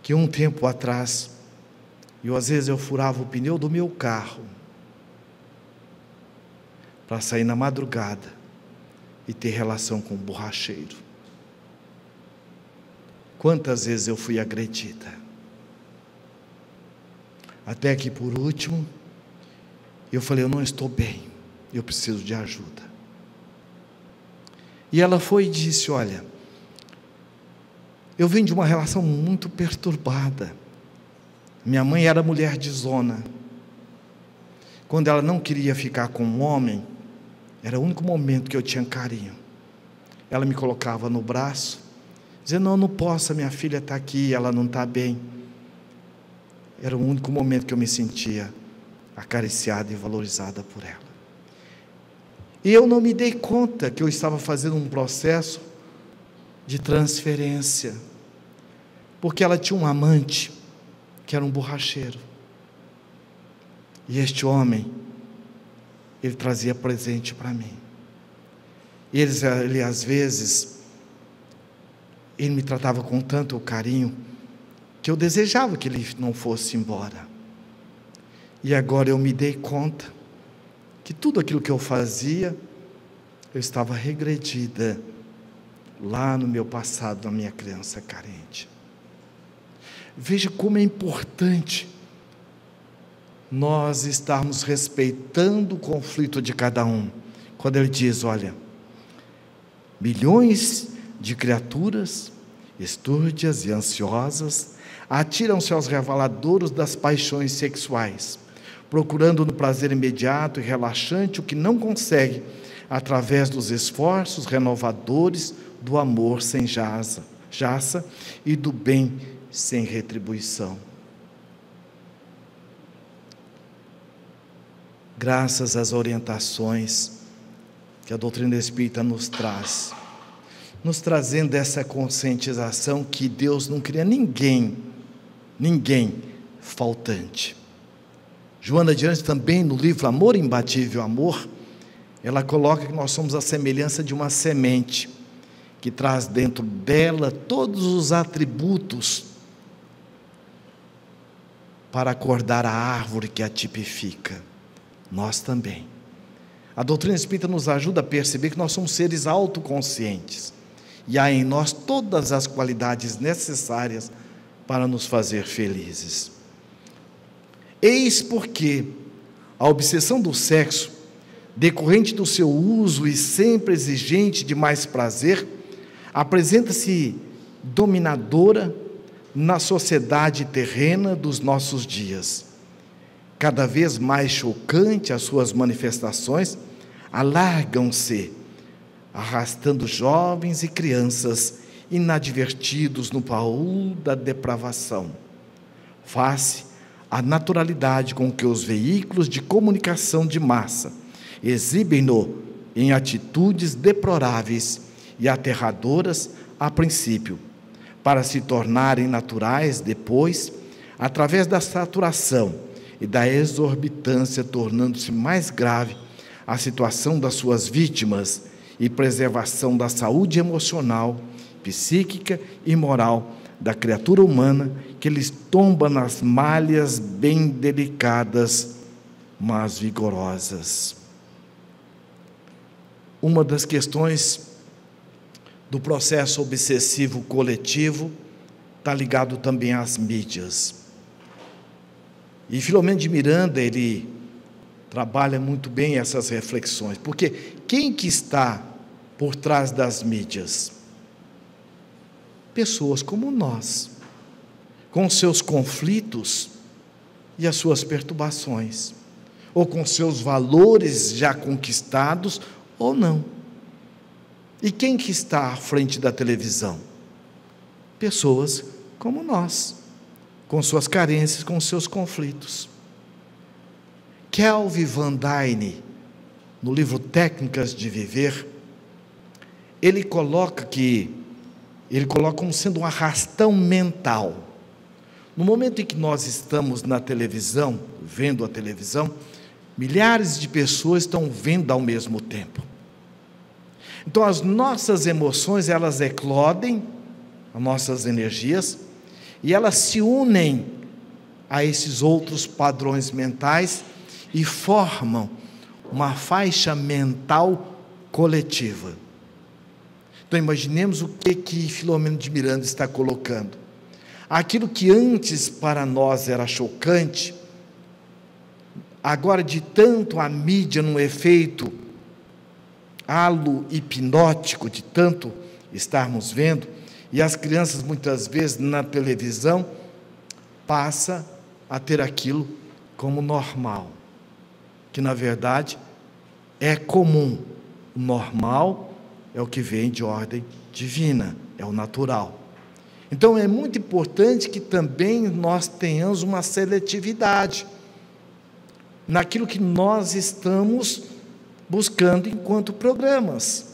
que um tempo atrás, às vezes eu furava o pneu do meu carro, para sair na madrugada, e ter relação com o borracheiro. Quantas vezes eu fui agredida, até que por último, eu falei: eu não estou bem, eu preciso de ajuda. E ela foi e disse: olha, eu venho de uma relação muito perturbada, minha mãe era mulher de zona, quando ela não queria ficar com um homem, era o único momento que eu tinha carinho, ela me colocava no braço, dizendo: não posso, minha filha está aqui, ela não está bem. era o único momento que eu me sentia acariciada e valorizada por ela. E eu não me dei conta que eu estava fazendo um processo de transferência, porque ela tinha um amante que era um borracheiro, e este homem, ele trazia presente para mim. Ele às vezes, ele me tratava com tanto carinho, que eu desejava que ele não fosse embora. E agora eu me dei conta, que tudo aquilo que eu fazia, eu estava regredida, lá no meu passado, na minha criança carente. Veja como é importante, nós estarmos respeitando o conflito de cada um, quando ele diz, olha, milhões de criaturas, estúrdias e ansiosas, atiram-se aos reveladouros das paixões sexuais, procurando no prazer imediato e relaxante o que não consegue, através dos esforços renovadores do amor sem jaça e do bem sem retribuição. Graças às orientações que a doutrina espírita nos traz, nos trazendo essa conscientização que Deus não cria ninguém faltante. Joana de Ângeles também, no livro Amor Imbatível Amor, ela coloca que nós somos a semelhança de uma semente, que traz dentro dela todos os atributos para acordar a árvore que a tipifica. Nós também. A doutrina espírita nos ajuda a perceber que nós somos seres autoconscientes, e há em nós todas as qualidades necessárias para nos fazer felizes. Eis porque a obsessão do sexo, decorrente do seu uso e sempre exigente de mais prazer, apresenta-se dominadora na sociedade terrena dos nossos dias. Cada vez mais chocante as suas manifestações, alargam-se, arrastando jovens e crianças inadvertidos no baú da depravação, face à naturalidade com que os veículos de comunicação de massa exibem-no em atitudes deploráveis e aterradoras a princípio, para se tornarem naturais depois, através da saturação e da exorbitância, tornando-se mais grave a situação das suas vítimas e preservação da saúde emocional, psíquica e moral da criatura humana, que lhes tomba nas malhas bem delicadas, mas vigorosas. Uma das questões do processo obsessivo coletivo está ligado também às mídias. E Filomeno de Miranda, ele trabalha muito bem essas reflexões, porque quem que está por trás das mídias? Pessoas como nós, com seus conflitos e as suas perturbações, ou com seus valores já conquistados ou não. E quem que está à frente da televisão? Pessoas como nós, com suas carências, com seus conflitos. Kelvin Van Dyne, no livro Técnicas de Viver, ele coloca como sendo um arrastão mental. No momento em que nós estamos na televisão, vendo a televisão, milhares de pessoas estão vendo ao mesmo tempo. Então as nossas emoções, elas eclodem, as nossas energias, e elas se unem a esses outros padrões mentais e formam uma faixa mental coletiva. Então imaginemos o que Filomeno de Miranda está colocando. Aquilo que antes para nós era chocante, agora de tanto a mídia num efeito halo-hipnótico, de tanto estarmos vendo, e as crianças muitas vezes na televisão, passa a ter aquilo como normal, que na verdade é comum. O normal é o que vem de ordem divina, é o natural. Então é muito importante que também nós tenhamos uma seletividade naquilo que nós estamos buscando enquanto programas.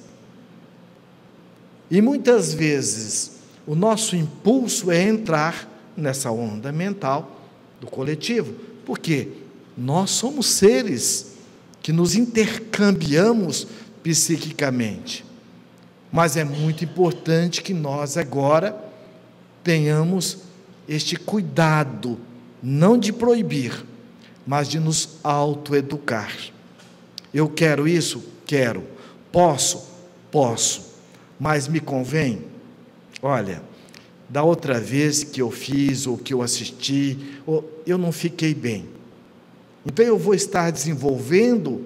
E muitas vezes o nosso impulso é entrar nessa onda mental do coletivo, porque nós somos seres que nos intercambiamos psiquicamente. Mas é muito importante que nós agora tenhamos este cuidado, não de proibir, mas de nos autoeducar. Eu quero isso? Quero. Posso? Posso. Mas me convém? Olha, da outra vez que eu fiz, ou que eu assisti, eu não fiquei bem. Então eu vou estar desenvolvendo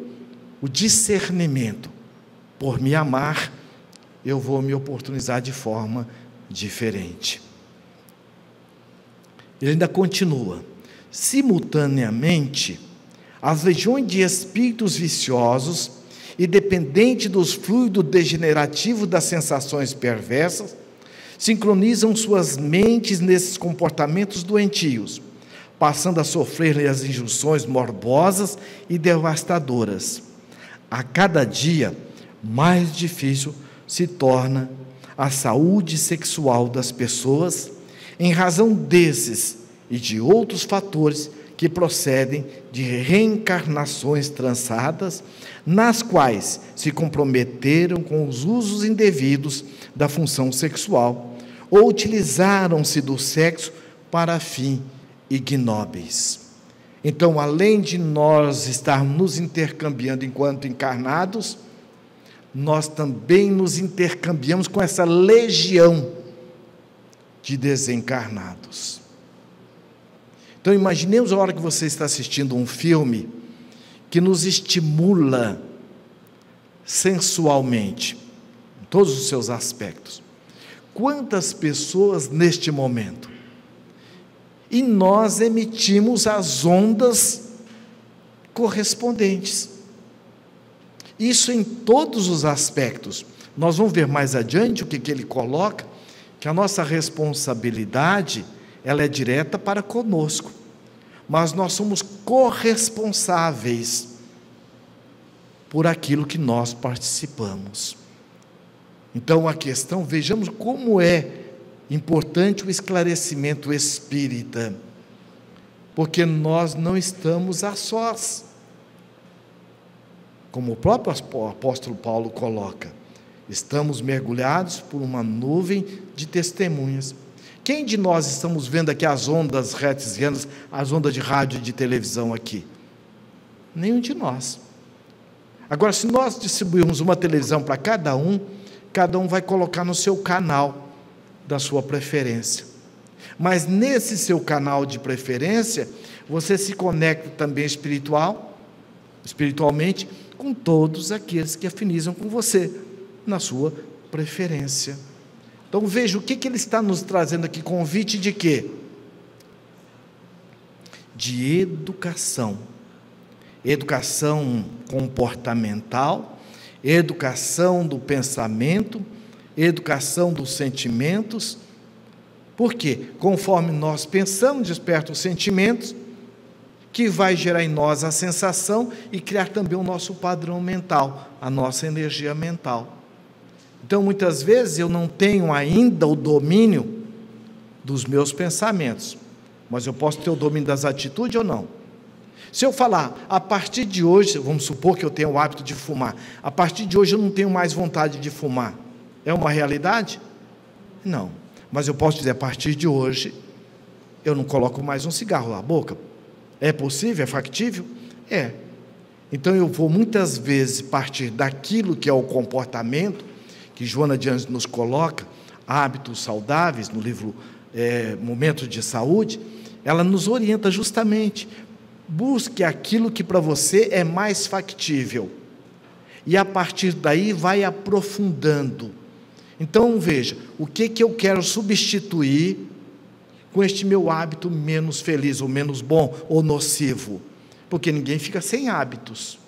o discernimento. Por me amar, eu vou me oportunizar de forma diferente. Ele ainda continua: simultaneamente, as legiões de espíritos viciosos e dependentes dos fluidos degenerativos das sensações perversas sincronizam suas mentes nesses comportamentos doentios, passando a sofrer as injunções morbosas e devastadoras. A cada dia, mais difícil se torna a saúde sexual das pessoas, em razão desses e de outros fatores que procedem de reencarnações transadas, nas quais se comprometeram com os usos indevidos da função sexual, ou utilizaram-se do sexo para fim ignóbeis. Então, além de nós estarmos nos intercambiando enquanto encarnados, nós também nos intercambiamos com essa legião de desencarnados. Então, imaginemos a hora que você está assistindo um filme que nos estimula sensualmente, em todos os seus aspectos. Quantas pessoas neste momento? E nós emitimos as ondas correspondentes. Isso em todos os aspectos. Nós vamos ver mais adiante o que ele coloca, que a nossa responsabilidade, ela é direta para conosco, mas nós somos corresponsáveis por aquilo que nós participamos. Então a questão, vejamos como é importante o esclarecimento espírita, porque nós não estamos a sós, como o próprio apóstolo Paulo coloca, estamos mergulhados por uma nuvem de testemunhas. Quem de nós estamos vendo aqui as ondas hertzianas, as ondas de rádio e de televisão aqui? Nenhum de nós. Agora, se nós distribuirmos uma televisão para cada um vai colocar no seu canal da sua preferência. Mas nesse seu canal de preferência, você se conecta também espiritualmente, com todos aqueles que afinizam com você, na sua preferência. Então veja, o que ele está nos trazendo aqui, convite de quê? De educação. Educação comportamental, educação do pensamento, educação dos sentimentos. Por quê? Conforme nós pensamos, desperta os sentimentos, que vai gerar em nós a sensação e criar também o nosso padrão mental, a nossa energia mental. Então, muitas vezes, eu não tenho ainda o domínio dos meus pensamentos, mas eu posso ter o domínio das atitudes ou não? Se eu falar, a partir de hoje, vamos supor que eu tenho o hábito de fumar, a partir de hoje eu não tenho mais vontade de fumar, é uma realidade? Não, mas eu posso dizer, a partir de hoje, eu não coloco mais um cigarro na boca. É possível? É factível? É. Então eu vou muitas vezes partir daquilo que é o comportamento, que Joana de Anjos nos coloca, hábitos saudáveis, no livro Momentos de Saúde, ela nos orienta justamente, busque aquilo que para você é mais factível, e a partir daí vai aprofundando. Então veja, o que eu quero substituir com este meu hábito menos feliz, ou menos bom, ou nocivo, porque ninguém fica sem hábitos.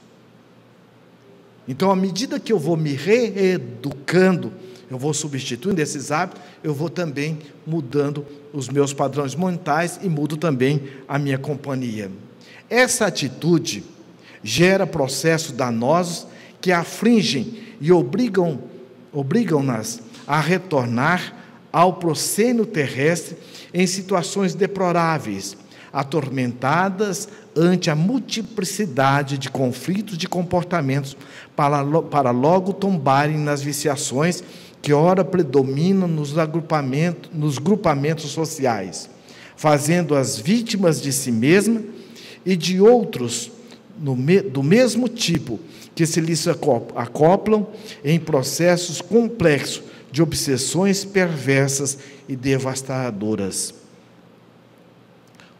Então, à medida que eu vou me reeducando, eu vou substituindo esses hábitos, eu vou também mudando os meus padrões mentais e mudo também a minha companhia. Essa atitude gera processos danosos que afligem e obrigam-nas a retornar ao proscênio terrestre em situações deploráveis, atormentadas ante a multiplicidade de conflitos de comportamentos, para logo tombarem nas viciações que ora predominam nos grupamentos sociais, fazendo-as vítimas de si mesma e de outros do mesmo tipo, que se lhes acoplam em processos complexos de obsessões perversas e devastadoras.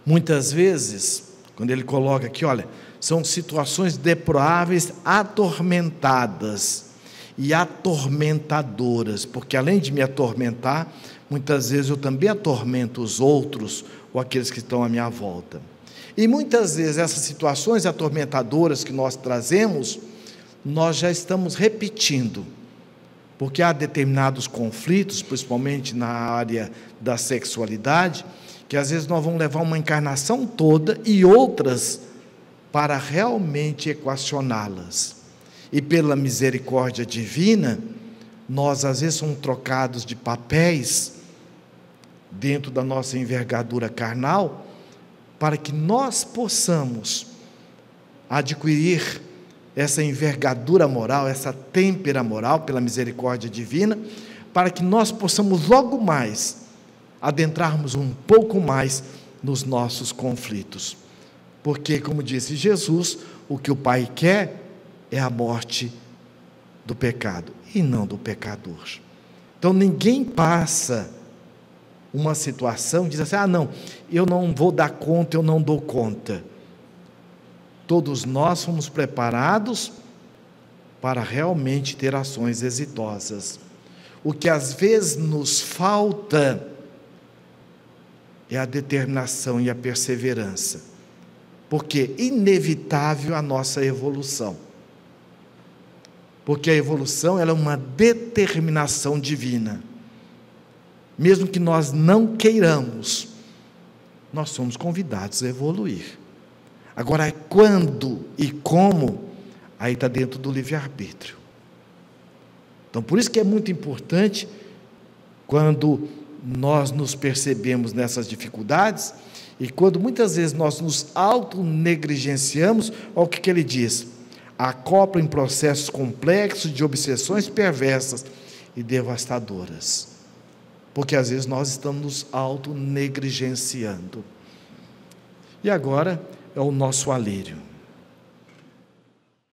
Muitas vezes, quando ele coloca aqui, olha, são situações deploráveis, atormentadas e atormentadoras, porque além de me atormentar, muitas vezes eu também atormento os outros ou aqueles que estão à minha volta. E muitas vezes essas situações atormentadoras que nós trazemos, nós já estamos repetindo, porque há determinados conflitos, principalmente na área da sexualidade, que às vezes nós vamos levar uma encarnação toda e outras para realmente equacioná-las. E pela misericórdia divina, nós às vezes somos trocados de papéis dentro da nossa envergadura carnal, para que nós possamos adquirir essa envergadura moral, essa têmpera moral, pela misericórdia divina, para que nós possamos logo mais adentrarmos um pouco mais nos nossos conflitos. Porque, como disse Jesus, o que o Pai quer é a morte do pecado, e não do pecador. Então, ninguém passa uma situação e diz assim, não, eu não vou dar conta, eu não dou conta. Todos nós fomos preparados para realmente ter ações exitosas. O que às vezes nos falta é a determinação e a perseverança, porque é inevitável a nossa evolução. Porque a evolução ela é uma determinação divina. Mesmo que nós não queiramos, nós somos convidados a evoluir. Agora, quando e como, aí está dentro do livre-arbítrio. Então, por isso que é muito importante, quando nós nos percebemos nessas dificuldades, e quando muitas vezes nós nos autonegligenciamos, olha o que ele diz, acopla em processos complexos de obsessões perversas e devastadoras. Porque às vezes nós estamos nos autonegligenciando. E agora é o nosso alírio.